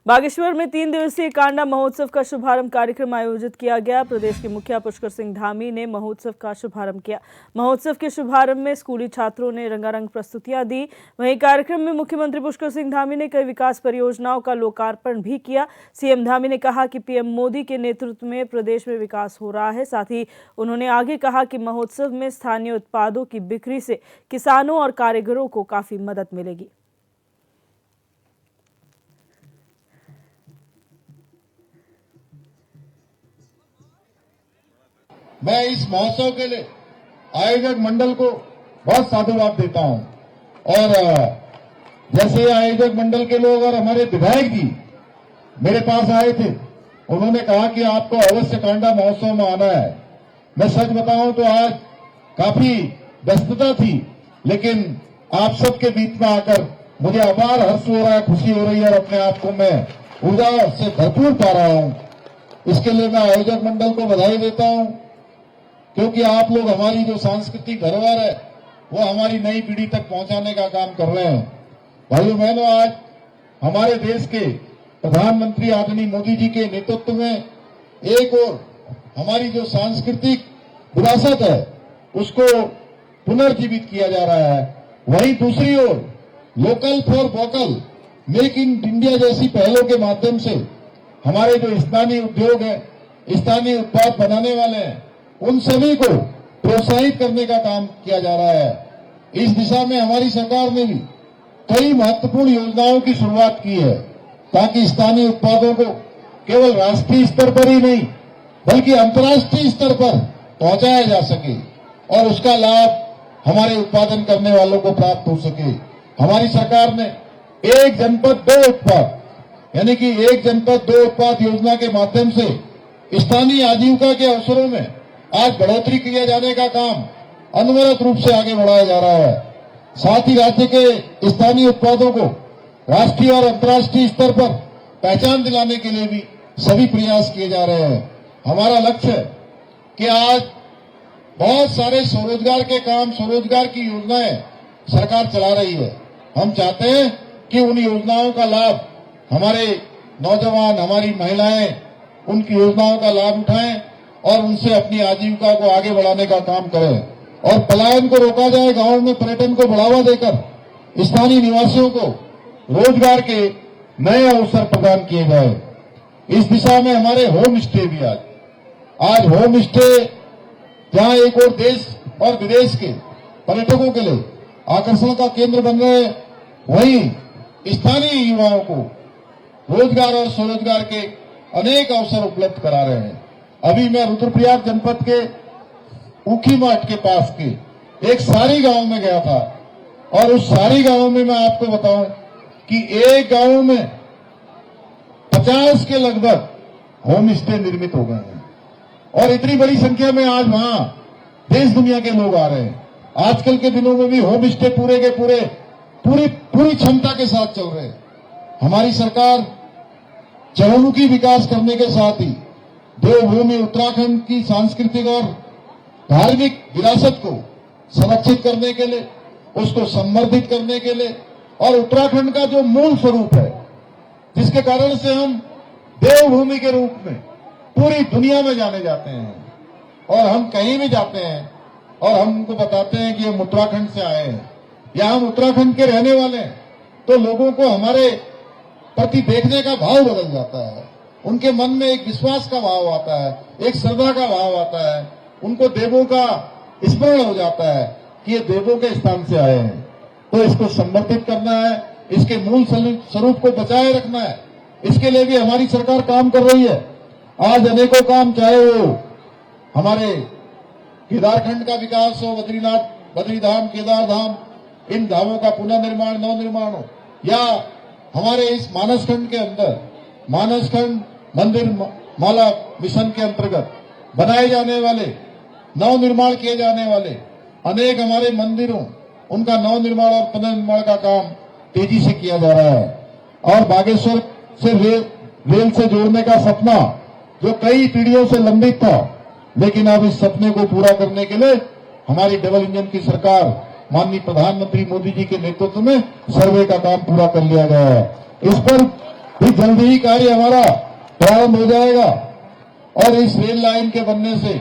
बागेश्वर में 3 दिवसीय कांडा महोत्सव का शुभारंभ कार्यक्रम आयोजित किया गया। प्रदेश के मुखिया पुष्कर सिंह धामी ने महोत्सव का शुभारंभ किया। महोत्सव के शुभारंभ में स्कूली छात्रों ने रंगारंग प्रस्तुतियां दी। वहीं कार्यक्रम में मुख्यमंत्री पुष्कर सिंह धामी ने कई विकास परियोजनाओं का लोकार्पण भी किया। सीएम धामी ने कहा कि पीएम मोदी के नेतृत्व में प्रदेश में विकास हो रहा है। साथ ही उन्होंने आगे कहा कि महोत्सव में स्थानीय उत्पादों की बिक्री से किसानों और कारीगरों को काफी मदद मिलेगी। मैं इस महोत्सव के लिए आयोजक मंडल को बहुत साधुवाद देता हूं और जैसे आयोजक मंडल के लोग और हमारे विधायक जी मेरे पास आए थे, उन्होंने कहा कि आपको अवश्य कांडा महोत्सव में आना है। मैं सच बताऊं तो आज काफी व्यस्तता थी, लेकिन आप सबके बीच में आकर मुझे अपार हर्ष हो रहा है, खुशी हो रही है और अपने आप को मैं ऊर्जा से भरपूर पा रहा हूं। इसके लिए मैं आयोजक मंडल को बधाई देता हूं, क्योंकि आप लोग हमारी जो सांस्कृतिक धरोहर है वो हमारी नई पीढ़ी तक पहुंचाने का काम कर रहे हैं। भाइयों बहनों, आज हमारे देश के प्रधानमंत्री आदरणीय मोदी जी के नेतृत्व में एक और हमारी जो सांस्कृतिक विरासत है उसको पुनर्जीवित किया जा रहा है, वहीं दूसरी ओर local for vocal, make in India जैसी पहलों के माध्यम से हमारे जो स्थानीय उद्योग है, स्थानीय उत्पाद बनाने वाले हैं, उन सभी को प्रोत्साहित करने का काम किया जा रहा है। इस दिशा में हमारी सरकार ने भी कई महत्वपूर्ण योजनाओं की शुरुआत की है, ताकि स्थानीय उत्पादों को केवल राष्ट्रीय स्तर पर ही नहीं बल्कि अंतर्राष्ट्रीय स्तर पर पहुंचाया जा सके और उसका लाभ हमारे उत्पादन करने वालों को प्राप्त हो सके। हमारी सरकार ने एक जनपद दो उत्पाद, यानी कि एक जनपद दो उत्पाद योजना के माध्यम से स्थानीय आजीविका के अवसरों में आज बढ़ोतरी किया जाने का काम अनवरत रूप से आगे बढ़ाया जा रहा है। साथ ही राज्य के स्थानीय उत्पादों को राष्ट्रीय और अंतर्राष्ट्रीय स्तर पर पहचान दिलाने के लिए भी सभी प्रयास किए जा रहे हैं। हमारा लक्ष्य है कि आज बहुत सारे स्वरोजगार के काम, स्वरोजगार की योजनाएं सरकार चला रही है। हम चाहते हैं कि उन योजनाओं का लाभ हमारे नौजवान, हमारी महिलाएं उनकी योजनाओं का लाभ उठाएं और उनसे अपनी आजीविका को आगे बढ़ाने का काम करें और पलायन को रोका जाए। गांव में पर्यटन को बढ़ावा देकर स्थानीय निवासियों को रोजगार के नए अवसर प्रदान किए जाए। इस दिशा में हमारे होम स्टे भी आज होम स्टे जहां एक और देश और विदेश के पर्यटकों के लिए आकर्षण का केंद्र बन रहे हैं, वहीं स्थानीय युवाओं को रोजगार और स्वरोजगार के अनेक अवसर उपलब्ध करा रहे हैं। अभी मैं रुद्रप्रयाग जनपद के ऊखीमठ के पास के एक सारी गांव में गया था और उस सारी गांव में मैं आपको बताऊं कि एक गांव में 50 के लगभग होम स्टे निर्मित हो गए हैं और इतनी बड़ी संख्या में आज वहां देश दुनिया के लोग आ रहे हैं। आजकल के दिनों में भी होम स्टे पूरे के पूरे पूरी क्षमता के साथ चल रहे हैं। हमारी सरकार चहुमुखी विकास करने के साथ ही देवभूमि उत्तराखंड की सांस्कृतिक और धार्मिक विरासत को संरक्षित करने के लिए, उसको संवर्धित करने के लिए और उत्तराखंड का जो मूल स्वरूप है, जिसके कारण से हम देवभूमि के रूप में पूरी दुनिया में जाने जाते हैं और हम कहीं भी जाते हैं और हम उनको बताते हैं कि हम उत्तराखंड से आए हैं या हम उत्तराखंड के रहने वाले हैं, तो लोगों को हमारे प्रति देखने का भाव बदल जाता है। उनके मन में एक विश्वास का भाव आता है, एक श्रद्धा का भाव आता है, उनको देवों का स्मरण हो जाता है कि ये देवों के स्थान से आए हैं। तो इसको संवर्धित करना है, इसके मूल स्वरूप को बचाए रखना है। इसके लिए भी हमारी सरकार काम कर रही है। आज अनेकों काम, चाहे वो हमारे केदारखंड का विकास हो, बद्रीधाम, केदारधाम, इन धामों का पुनर्निर्माण, नवनिर्माण हो, या हमारे इस मानसखंड के अंदर मानसखंड मंदिर माला मिशन के अंतर्गत बनाए जाने वाले, नवनिर्माण किए जाने वाले अनेक हमारे मंदिरों, उनका नवनिर्माण और पुनर्निर्माण का काम तेजी से किया जा रहा है। और बागेश्वर से रेल से जोड़ने का सपना जो कई पीढ़ियों से लंबित था, लेकिन अब इस सपने को पूरा करने के लिए हमारी डबल इंजन की सरकार माननीय प्रधानमंत्री मोदी जी के नेतृत्व में सर्वे का काम पूरा कर लिया गया है। इस पर भी जल्दी ही कार्य हमारा प्रारंभ हो जाएगा और इस रेल लाइन के बनने से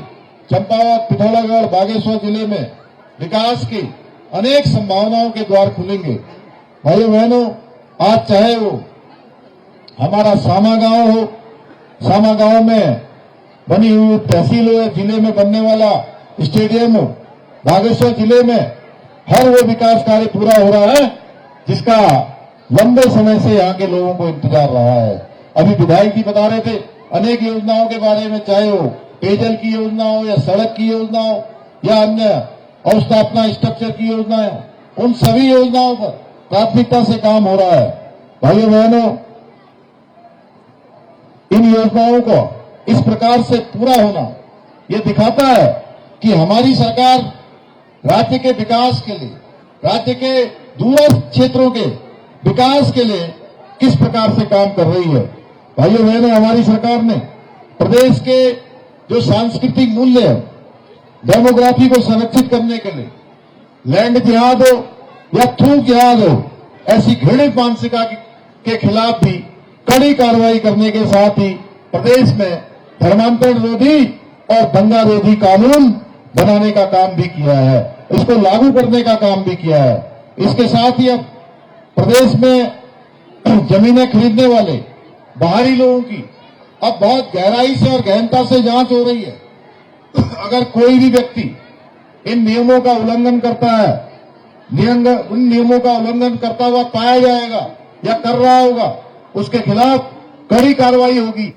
चंपावत, पिथौरागढ़, बागेश्वर जिले में विकास की अनेक संभावनाओं के द्वार खुलेंगे। भाइयों बहनों, आज चाहे वो हमारा सामा गांव हो, सामा गांव में बनी हुई तहसील हो, जिले में बनने वाला स्टेडियम हो, बागेश्वर जिले में हर वो विकास कार्य पूरा हो रहा है जिसका लंबे समय से यहाँ के लोगों को इंतजार रहा है। अभी विधायक जी बता रहे थे अनेक योजनाओं के बारे में, चाहे वो पेयजल की योजना हो या सड़क की योजना हो या अन्य अवस्थापना स्ट्रक्चर की योजना है, उन सभी योजनाओं पर प्राथमिकता से काम हो रहा है। भाइयों बहनों, इन योजनाओं को इस प्रकार से पूरा होना ये दिखाता है कि हमारी सरकार राज्य के विकास के लिए, राज्य के दूरस्थ क्षेत्रों के विकास के लिए किस प्रकार से काम कर रही है। भाइयों बहनों, हमारी सरकार ने प्रदेश के जो सांस्कृतिक मूल्य है, डेमोग्राफी को संरक्षित करने के लिए लैंड जिहाद हो या थूक जिहाद हो, ऐसी घृणित मानसिकता के खिलाफ भी कड़ी कार्रवाई करने के साथ ही प्रदेश में धर्मांतरण रोधी और दंगा रोधी कानून बनाने का काम भी किया है, इसको लागू करने का काम भी किया है। इसके साथ ही अब प्रदेश में जमीनें खरीदने वाले बाहरी लोगों की अब बहुत गहराई से और गहनता से जांच हो रही है। अगर कोई भी व्यक्ति इन नियमों का उल्लंघन करता है, उन नियमों का उल्लंघन करता हुआ पाया जाएगा या कर रहा होगा, उसके खिलाफ कड़ी कार्रवाई होगी।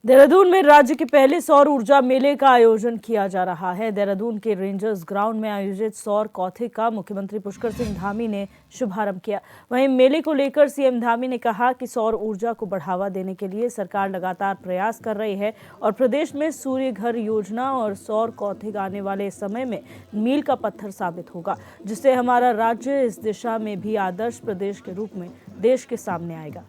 देहरादून में राज्य के पहले सौर ऊर्जा मेले का आयोजन किया जा रहा है। देहरादून के रेंजर्स ग्राउंड में आयोजित सौर कौथे का मुख्यमंत्री पुष्कर सिंह धामी ने शुभारंभ किया। वहीं मेले को लेकर सीएम धामी ने कहा कि सौर ऊर्जा को बढ़ावा देने के लिए सरकार लगातार प्रयास कर रही है और प्रदेश में सूर्य घर योजना और सौर कौथे आने वाले समय में मील का पत्थर साबित होगा, जिससे हमारा राज्य इस दिशा में भी आदर्श प्रदेश के रूप में देश के सामने आएगा।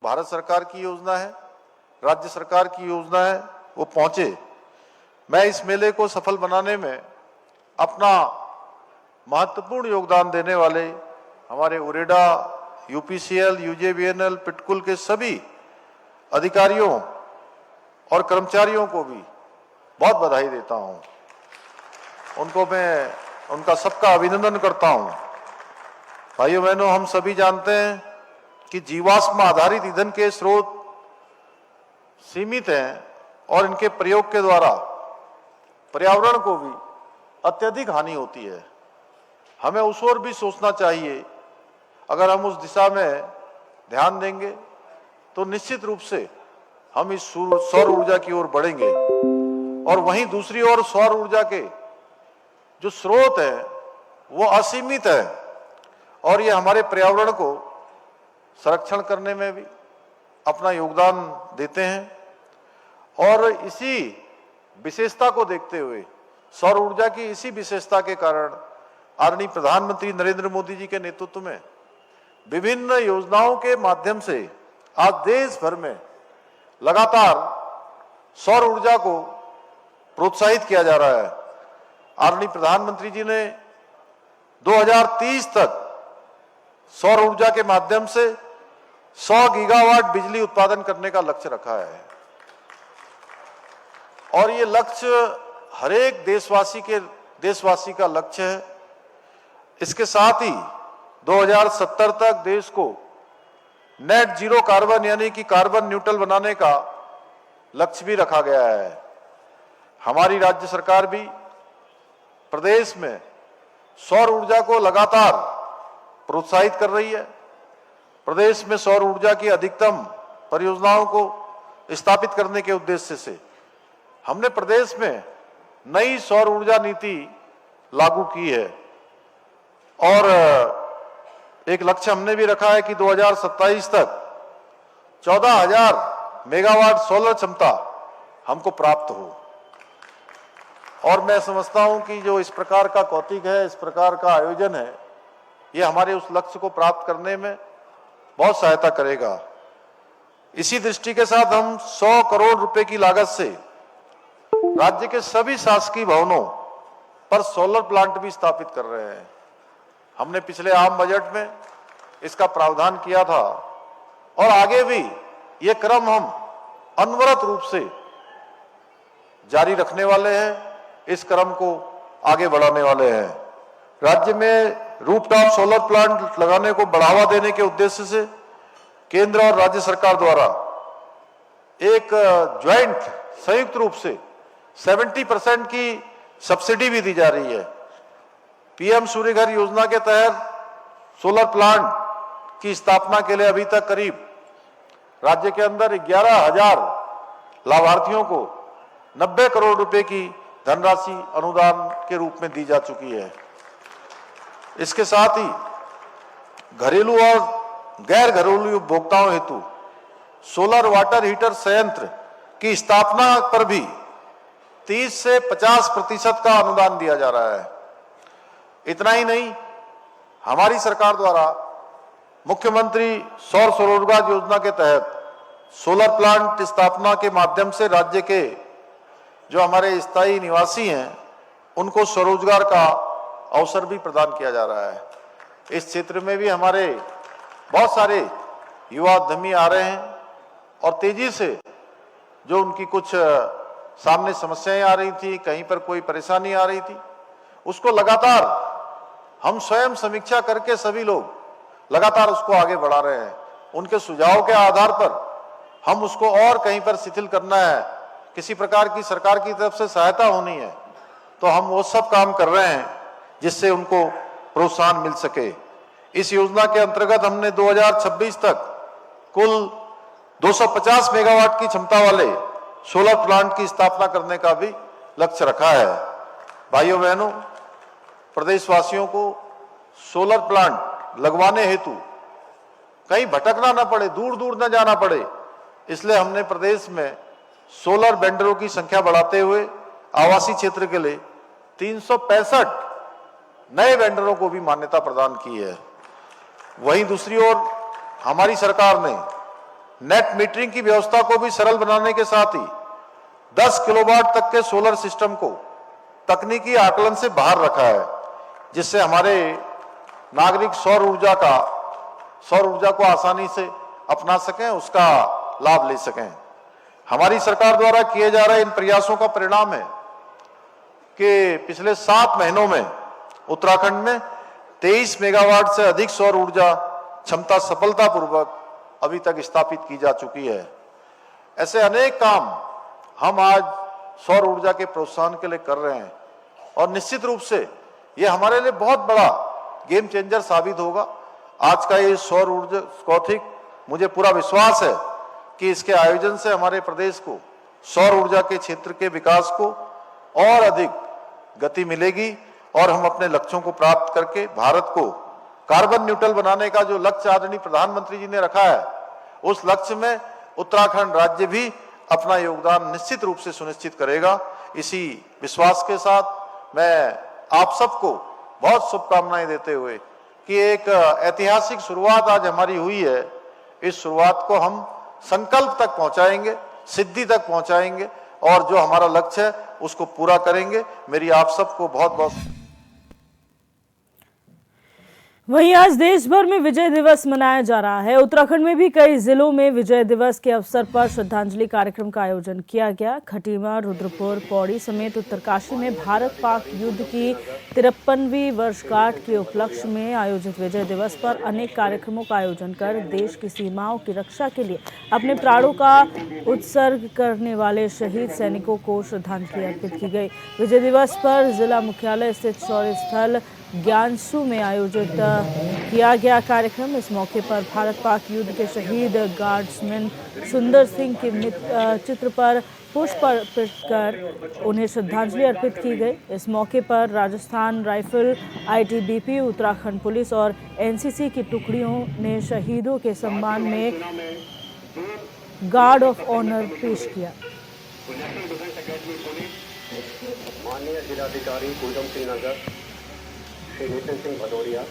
भारत सरकार की योजना है, राज्य सरकार की योजना है, वो पहुंचे। मैं इस मेले को सफल बनाने में अपना महत्वपूर्ण योगदान देने वाले हमारे उरेडा, यूपीसीएल, यूजेवीएनएल, पिटकुल के सभी अधिकारियों और कर्मचारियों को भी बहुत बधाई देता हूं। उनका सबका अभिनंदन करता हूं। भाइयों बहनों, हम सभी जानते हैं कि जीवाश्म आधारित ईंधन के स्रोत सीमित हैं और इनके प्रयोग के द्वारा पर्यावरण को भी अत्यधिक हानि होती है। हमें उस ओर भी सोचना चाहिए। अगर हम उस दिशा में ध्यान देंगे तो निश्चित रूप से हम इस सौर ऊर्जा की ओर बढ़ेंगे। और वहीं दूसरी ओर सौर ऊर्जा के जो स्रोत हैं वो असीमित है और ये हमारे पर्यावरण को संरक्षण करने में भी अपना योगदान देते हैं। और इसी विशेषता को देखते हुए, सौर ऊर्जा की इसी विशेषता के कारण आदरणीय प्रधानमंत्री नरेंद्र मोदी जी के नेतृत्व में विभिन्न योजनाओं के माध्यम से आज देश भर में लगातार सौर ऊर्जा को प्रोत्साहित किया जा रहा है। आदरणीय प्रधानमंत्री जी ने 2030 तक सौर ऊर्जा के माध्यम से 100 गीगावाट बिजली उत्पादन करने का लक्ष्य रखा है और ये लक्ष्य हर एक देशवासी का लक्ष्य है। इसके साथ ही 2070 तक देश को नेट जीरो कार्बन यानी कि कार्बन न्यूट्रल बनाने का लक्ष्य भी रखा गया है। हमारी राज्य सरकार भी प्रदेश में सौर ऊर्जा को लगातार प्रोत्साहित कर रही है। प्रदेश में सौर ऊर्जा की अधिकतम परियोजनाओं को स्थापित करने के उद्देश्य से हमने प्रदेश में नई सौर ऊर्जा नीति लागू की है और एक लक्ष्य हमने भी रखा है कि 2027 तक 14,000 मेगावाट सोलर क्षमता हमको प्राप्त हो। और मैं समझता हूं कि जो इस प्रकार का कौतिक है, इस प्रकार का आयोजन है, ये हमारे उस लक्ष्य को प्राप्त करने में बहुत सहायता करेगा। इसी दृष्टि के साथ हम 100 करोड़ रुपए की लागत से राज्य के सभी शासकीय भवनों पर सोलर प्लांट भी स्थापित कर रहे हैं। हमने पिछले आम बजट में इसका प्रावधान किया था और आगे भी ये क्रम हम अनवरत रूप से जारी रखने वाले हैं, इस क्रम को आगे बढ़ाने वाले हैं। राज्य में रूफटॉप सोलर प्लांट लगाने को बढ़ावा देने के उद्देश्य से केंद्र और राज्य सरकार द्वारा एक ज्वाइंट संयुक्त रूप से 70% की सब्सिडी भी दी जा रही है। पीएम सूर्य घर योजना के तहत सोलर प्लांट की स्थापना के लिए अभी तक करीब राज्य के अंदर 11,000 लाभार्थियों को 90 करोड़ रुपए की धनराशि अनुदान के रूप में दी जा चुकी है। इसके साथ ही घरेलू और गैर घरेलू उपभोक्ताओं हेतु सोलर वाटर हीटर संयंत्र की स्थापना पर भी 30 से 50% का अनुदान दिया जा रहा है। इतना ही नहीं, हमारी सरकार द्वारा मुख्यमंत्री सौर स्वरोजगार योजना के तहत सोलर प्लांट स्थापना के माध्यम से राज्य के जो हमारे स्थायी निवासी हैं उनको स्वरोजगार का अवसर भी प्रदान किया जा रहा है। इस क्षेत्र में भी हमारे बहुत सारे युवा उद्यमी आ रहे हैं और तेजी से जो उनकी कुछ सामने समस्याएं आ रही थी, कहीं पर कोई परेशानी आ रही थी, उसको लगातार हम स्वयं समीक्षा करके सभी लोग लगातार उसको आगे बढ़ा रहे हैं। उनके सुझाव के आधार पर हम उसको और कहीं पर शिथिल करना है, किसी प्रकार की सरकार की तरफ से सहायता होनी है, तो हम वो सब काम कर रहे हैं जिससे उनको प्रोत्साहन मिल सके। इस योजना के अंतर्गत हमने 2026 तक कुल 250 मेगावाट की क्षमता वाले सोलर प्लांट की स्थापना करने का भी लक्ष्य रखा है। भाइयों बहनों, प्रदेशवासियों को सोलर प्लांट लगवाने हेतु कहीं भटकना न पड़े, दूर दूर न जाना पड़े, इसलिए हमने प्रदेश में सोलर वेंडरों की संख्या बढ़ाते हुए आवासीय क्षेत्र के लिए 365 नए वेंडरों को भी मान्यता प्रदान की है। वहीं दूसरी ओर हमारी सरकार ने नेट मीटरिंग की व्यवस्था को भी सरल बनाने के साथ ही 10 किलोवाट तक के सोलर सिस्टम को तकनीकी आकलन से बाहर रखा है, जिससे हमारे नागरिक सौर ऊर्जा को आसानी से अपना सकें, उसका लाभ ले सकें। हमारी सरकार द्वारा किए जा रहे इन प्रयासों का परिणाम है कि पिछले 7 महीनों में उत्तराखंड में 23 मेगावाट से अधिक सौर ऊर्जा क्षमता सफलतापूर्वक अभी तक स्थापित की जा चुकी है। ऐसे अनेक काम हम आज सौर ऊर्जा के प्रोत्साहन के लिए कर रहे हैं और निश्चित रूप से ये हमारे लिए बहुत बड़ा गेम चेंजर साबित होगा। आज का ये सौर ऊर्जा कौथिक, मुझे पूरा विश्वास है कि इसके आयोजन से हमारे प्रदेश को सौर ऊर्जा के क्षेत्र के विकास को और अधिक गति मिलेगी और हम अपने लक्ष्यों को प्राप्त करके भारत को कार्बन न्यूट्रल बनाने का जो लक्ष्य आदरणीय प्रधानमंत्री जी ने रखा है, उस लक्ष्य में उत्तराखंड राज्य भी अपना योगदान निश्चित रूप से सुनिश्चित करेगा। इसी विश्वास के साथ मैं आप सबको बहुत शुभकामनाएं देते हुए कि एक ऐतिहासिक शुरुआत आज हमारी हुई है, इस शुरुआत को हम संकल्प तक पहुंचाएंगे, सिद्धि तक पहुंचाएंगे और जो हमारा लक्ष्य है उसको पूरा करेंगे। मेरी आप सबको बहुत बहुत। वहीं आज देश भर में विजय दिवस मनाया जा रहा है। उत्तराखंड में भी कई जिलों में विजय दिवस के अवसर पर श्रद्धांजलि कार्यक्रम का आयोजन किया गया। खटीमा, रुद्रपुर, पौड़ी समेत उत्तरकाशी में भारत पाक युद्ध की 53वीं वर्षगांठ के उपलक्ष्य में आयोजित विजय दिवस पर अनेक कार्यक्रमों का आयोजन कर देश की सीमाओं की रक्षा के लिए अपने प्राणों का उत्सर्ग करने वाले शहीद सैनिकों को श्रद्धांजलि अर्पित की गई। विजय दिवस पर जिला मुख्यालय स्थित शौर्य स्थल ज्ञानसू में आयोजित किया गया कार्यक्रम। इस मौके पर भारत पाक युद्ध के शहीद गार्ड्समैन सुंदर सिंह के चित्र पर पुष्प अर्पित कर उन्हें श्रद्धांजलि अर्पित की गई। इस मौके पर Rajasthan rifle, ITBP, Uttarakhand police और एनसीसी की टुकड़ियों ने शहीदों के सम्मान में गार्ड ऑफ ऑनर पेश किया। माननीय जिलाधिकारी ऊधम सिंह नगर श्री नितिन सिंह भदौरिया।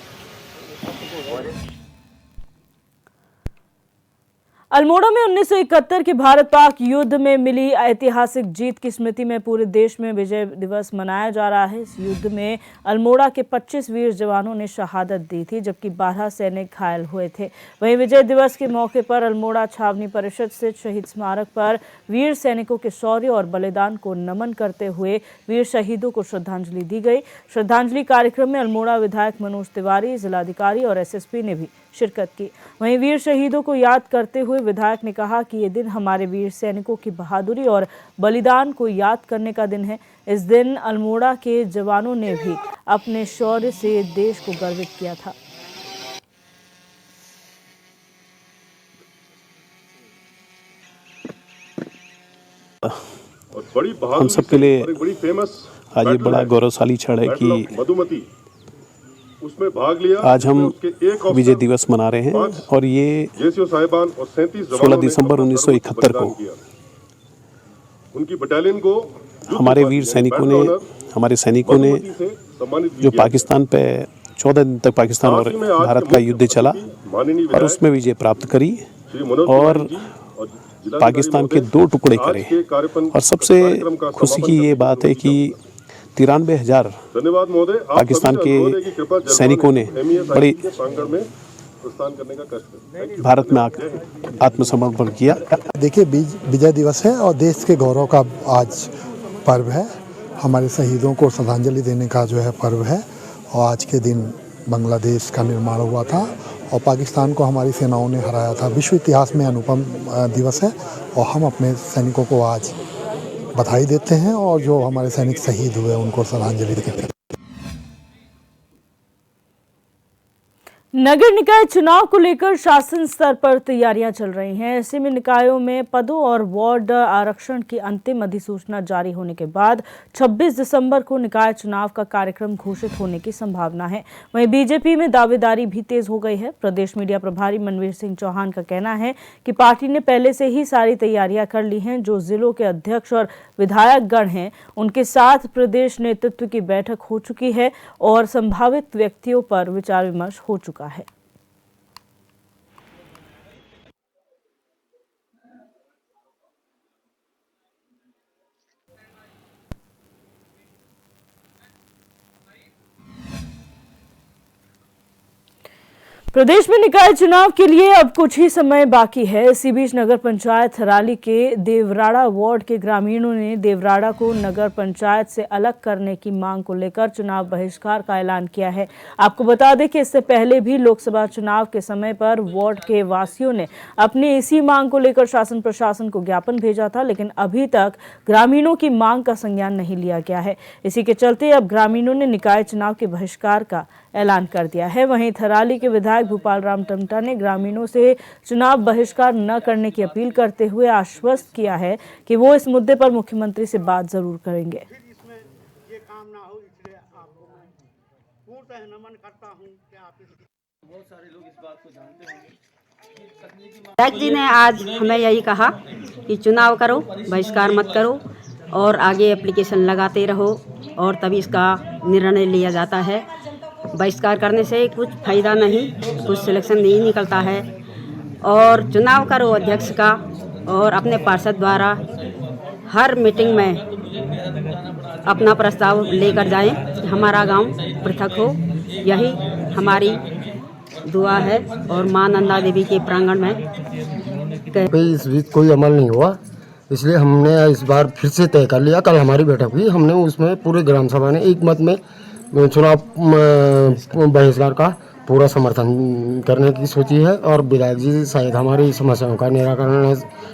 अल्मोड़ा में 1971 के भारत पाक युद्ध में मिली ऐतिहासिक जीत की स्मृति में पूरे देश में विजय दिवस मनाया जा रहा है। इस युद्ध में अल्मोड़ा के 25 वीर जवानों ने शहादत दी थी, जबकि 12 सैनिक घायल हुए थे। वहीं विजय दिवस के मौके पर अल्मोड़ा छावनी परिषद स्थित शहीद स्मारक पर वीर सैनिकों के शौर्य और बलिदान को नमन करते हुए वीर शहीदों को श्रद्धांजलि दी गई। श्रद्धांजलि कार्यक्रम में अल्मोड़ा विधायक मनोज तिवारी, जिलाधिकारी और एसएसपी ने भी शिरकत की। वहीं वीर शहीदों को याद करते हुए विधायक ने कहा कि ये दिन हमारे वीर सैनिकों की बहादुरी और बलिदान को याद करने का दिन है। इस दिन अल्मोड़ा के जवानों ने भी अपने शौर्य से देश को गर्वित किया था। और बड़ी हम सबके लिए बड़ी फेमस आज ये बड़ा गौरवशाली क्षण है कि मधुमती उसमें भाग लिया। आज हम विजय दिवस मना रहे हैं और ये 16 दिसंबर 1971 को उनकी बटालियन को हमारे वीर सैनिकों ने, हमारे सैनिकों ने जो पाकिस्तान पे 14 दिन तक पाकिस्तान और भारत का युद्ध चला और उसमें विजय प्राप्त करी और पाकिस्तान के 2 टुकड़े करे। और सबसे खुशी की ये बात है कि 93,000 पाकिस्तान के सैनिकों ने बड़ी भारत में आकर आत्मसमर्पण किया। देखिए, विजय दिवस है और देश के गौरव का आज पर्व है। हमारे शहीदों को श्रद्धांजलि देने का जो है पर्व है। और आज के दिन बांग्लादेश का निर्माण हुआ था और पाकिस्तान को हमारी सेनाओं ने हराया था। विश्व इतिहास में अनुपम दिवस है और हम अपने सैनिकों को आज बधाई देते हैं और जो हमारे सैनिक शहीद हुए उनको श्रद्धांजलि देते हैं। नगर निकाय चुनाव को लेकर शासन स्तर पर तैयारियां चल रही हैं। ऐसे में निकायों में पदों और वार्ड आरक्षण की अंतिम अधिसूचना जारी होने के बाद 26 दिसंबर को निकाय चुनाव का कार्यक्रम घोषित होने की संभावना है। वहीं बीजेपी में दावेदारी भी तेज हो गई है। प्रदेश मीडिया प्रभारी मनवीर सिंह चौहान का कहना है कि पार्टी ने पहले से ही सारी तैयारियां कर ली हैं। जो जिलों के अध्यक्ष और विधायक गण हैं, उनके साथ प्रदेश नेतृत्व की बैठक हो चुकी है और संभावित व्यक्तियों पर विचार विमर्श हो चुका है। प्रदेश में निकाय चुनाव के लिए अब कुछ ही समय बाकी है। इसी बीच नगर पंचायत थराली के देवराड़ा वार्ड के ग्रामीणों ने देवराड़ा को नगर पंचायत से अलग करने की मांग को लेकर चुनाव बहिष्कार का ऐलान किया है। आपको बता दें कि इससे पहले भी लोकसभा चुनाव के समय पर वार्ड के वासियों ने अपनी इसी मांग को लेकर शासन प्रशासन को ज्ञापन भेजा था, लेकिन अभी तक ग्रामीणों की मांग का संज्ञान नहीं लिया गया है। इसी के चलते अब ग्रामीणों ने निकाय चुनाव के बहिष्कार का ऐलान कर दिया है। वहीं थराली के विधायक भूपाल राम टमटा ने ग्रामीणों से चुनाव बहिष्कार न करने की अपील करते हुए आश्वस्त किया है कि वो इस मुद्दे पर मुख्यमंत्री से बात जरूर करेंगे। इसमें ये काम ना हो, इसलिए आपको मैं पूर्णतः नमन करता हूं कि आप बहुत सारे लोग इस बात को जानते हैं। विधायक जी ने आज हमें यही कहा कि चुनाव करो, बहिष्कार मत करो और आगे एप्लीकेशन लगाते रहो और तभी इसका निर्णय लिया जाता है। बहिष्कार करने से कुछ फायदा नहीं, कुछ सिलेक्शन नहीं निकलता है। और चुनाव करो अध्यक्ष का और अपने पार्षद द्वारा हर मीटिंग में अपना प्रस्ताव लेकर जाएं कि हमारा गांव पृथक हो। यही हमारी दुआ है और मां नंदा देवी के प्रांगण में इस बीच कोई अमल नहीं हुआ, इसलिए हमने इस बार फिर से तय कर लिया। कल हमारी बैठक हुई, हमने उसमें पूरे ग्राम सभा ने एक मत में चुनाव बहिष्कार का पूरा समर्थन करने की सोची है और विधायक जी शायद हमारी समस्याओं का निराकरण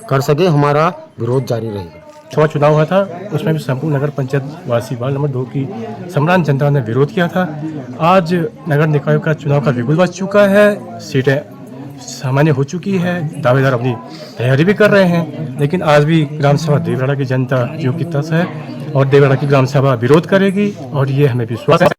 कर सके। हमारा विरोध जारी रहेगा। चुनाव हुआ था, उसमें भी संपूर्ण नगर पंचायत वासी वार्ड नंबर 2 की सम्रांत जनता ने विरोध किया था। आज नगर निकायों का चुनाव का बिगुल बज चुका है, सीटें सामान्य हो चुकी है, दावेदार अपनी तैयारी भी कर रहे हैं, लेकिन आज भी ग्राम सभा देवराड़ा की जनता जो कि तस है और देवराड़ा की ग्राम सभा विरोध करेगी और ये हमें विश्वास है।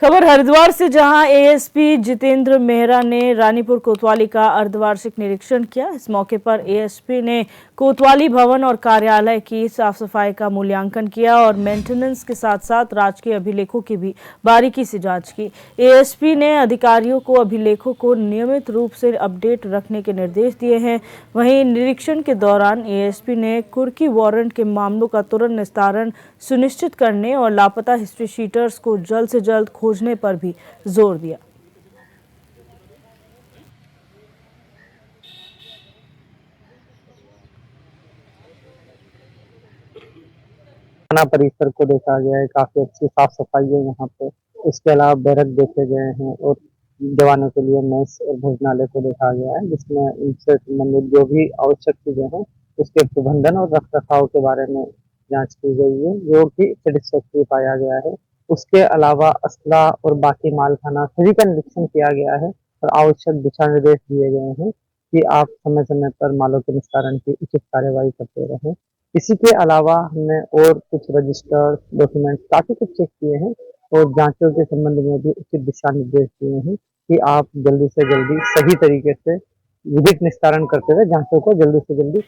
खबर हरिद्वार से, जहां एएसपी जितेंद्र मेहरा ने रानीपुर कोतवाली का अर्धवार्षिक निरीक्षण किया। इस मौके पर एएसपी ने कोतवाली भवन और कार्यालय की साफ सफाई का मूल्यांकन किया और मेंटेनेंस के साथ साथ राजकीय अभिलेखों की भी बारीकी से जांच की। एएसपी ने अधिकारियों को अभिलेखों को नियमित रूप से अपडेट रखने के निर्देश दिए हैं। वहीं निरीक्षण के दौरान एएसपी ने कुर्की वारंट के मामलों का तुरंत निस्तारण सुनिश्चित करने और लापता हिस्ट्री शीटर्स को जल्द से जल्द खोजने पर भी जोर दिया। थाना परिसर को देखा गया है, काफी अच्छी साफ सफाई है यहाँ पे। इसके अलावा बैरक देखे गए हैं और जवानों के लिए मेस और भोजनालय को देखा गया है, जिसमें इनसे संबंधित जो भी आवश्यक चीजें हैं उसके प्रबंधन और रख रखाव के बारे में जांच की गई है, जो कि सेटिस्फैक्टरी पाया गया है। उसके अलावा असला और बाकी मालखाना सभी का निरीक्षण किया गया है और आवश्यक दिशा निर्देश दिए गए हैं कि आप समय समय पर मालों के निस्तारण की उचित कार्यवाही करते रहें। इसी के अलावा हमने और कुछ रजिस्टर डॉक्यूमेंट काफी कुछ चेक किए हैं और जांचों के संबंध में भी उचित दिशा निर्देश दिए हैं कि आप जल्दी से जल्दी सही तरीके से विधिक निस्तारण करते हुए जांचों को जल्दी से जल्दी